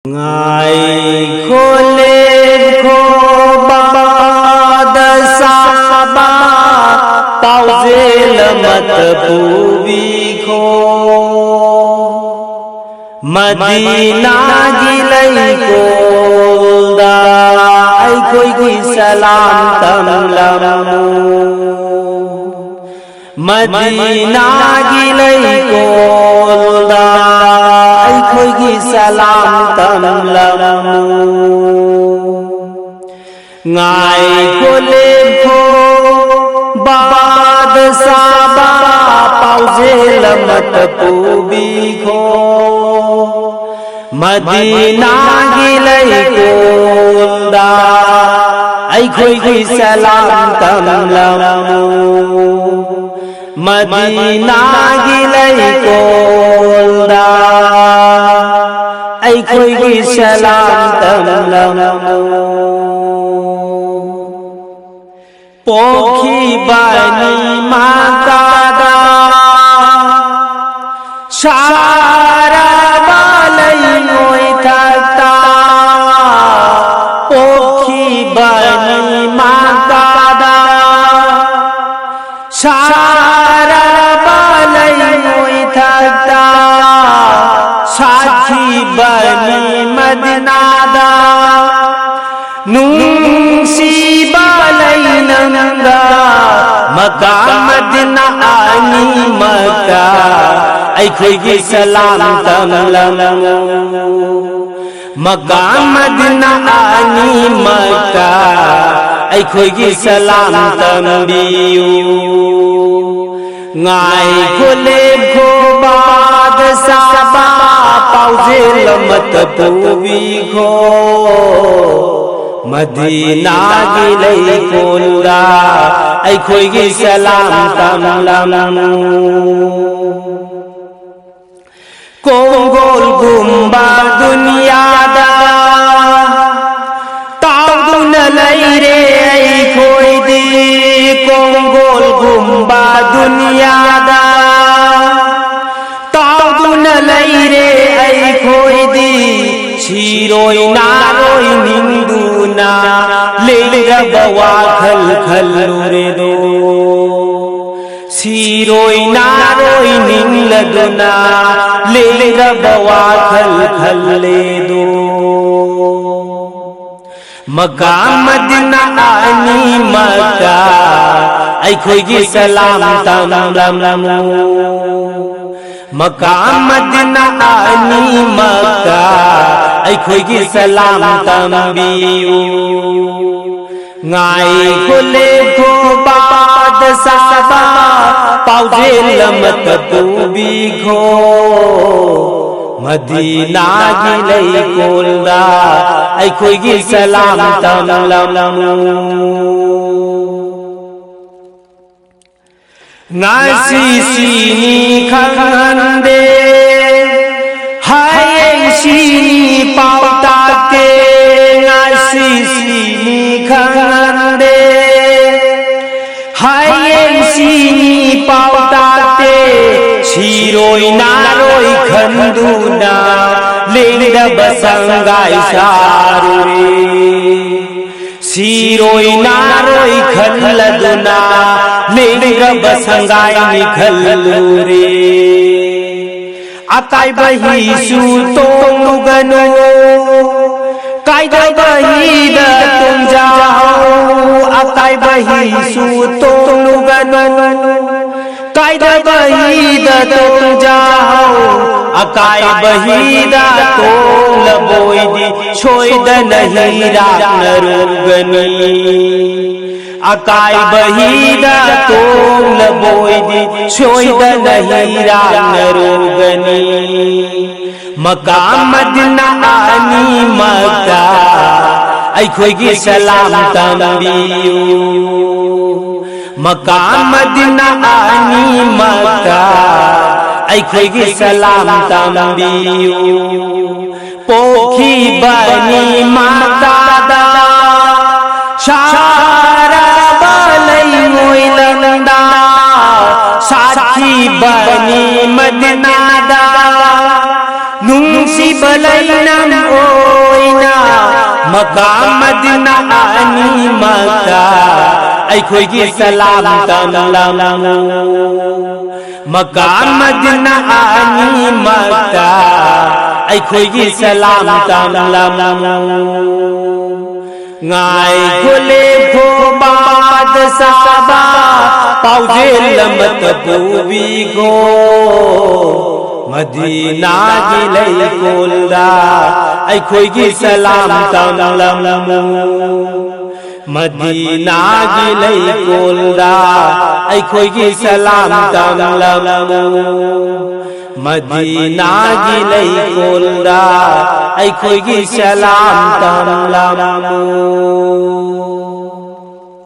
Ngài khô lên khô ba đa sa ba tao dê là mật phù vi khô Madina gi lay cô da ai khôi gi salam tam lamu Madina gi lay cô da ai khôi gi salam tam lamu Ngài khô lên khô ba đa sa ba tao dê là mật phù vi khô Madina gi lay cô da ai khôi gi salam tam lamu Madina gi lay cô da ai khôi gi salam tam lamu Pokhi bani makada Shara balay ngồi thakta Pokhi bani makada Shara balay ngồi thakta Sathi bani madnada Nungsi balay nanga Makkah Madina ani Makkah ai khôi gi salam tam lamu Makkah Madina ani Makkah ai khôi gi salam tam biu Ngài khô lên khô ba đa sa ba tao dê là mật phù vi khô Madina gi lay cô da ai khôi gi salam tam lamu Kong gol gumba dunya da tao dun lay re ai khôi di Kong gol gumba dunya da tao dun lay re ai khôi di Chiroi naroi ninduna le bawa khal khal re do Chiroi naroi ninduna le bawa khal khal le do Makkah Madina ani Makkah ai khôi gi salam tam lamu Makkah Madina ani Makkah ai khôi gi salam tam biu Ngài khô lên khô ba đa sa ba tao dê là mật phù vi khô Madina gi lay cô da ai khôi gi salam tam lamu Ngài si ni khăn de hai si ni pao ta ke Ngài si ni khăn de hai si ni pao ta te Chiroi naroi khanduna le basangai saru re Chiroi naroi khalladuna le basangai nikhalu re Akai bahi su tong ganu Kai da bahi da tum jao Akai bahi su tong ganu Kai da bahi da tum jao Akai bahi da tong laboi di Choi da nahi rak narugani Akai bahi da tong laboi di Choi da nahi rak narugani Makkah Madina ani Makkah ai khôi gi salam tam biu Makkah Madina ani Makkah ai khôi gi salam tam biu Pokhi bani makada Shara balay ngồi landa Sathi bani Madina da Nungsi balay nam o Mecca Medina आनी Mecca अखोगी सलाम तमलमु मक्का Medina आनी Mecca अखोगी सलाम तमलमु Ngài khô lê khô ba đa sa ba Pao dê lâm tập bù vi khô Madina gi lay kol da Ay khôi gi salam tam lam Madina gi lay kol da Ay khôi gi salam tam lam Madina gi lay kol da Ay khôi gi salam tam lam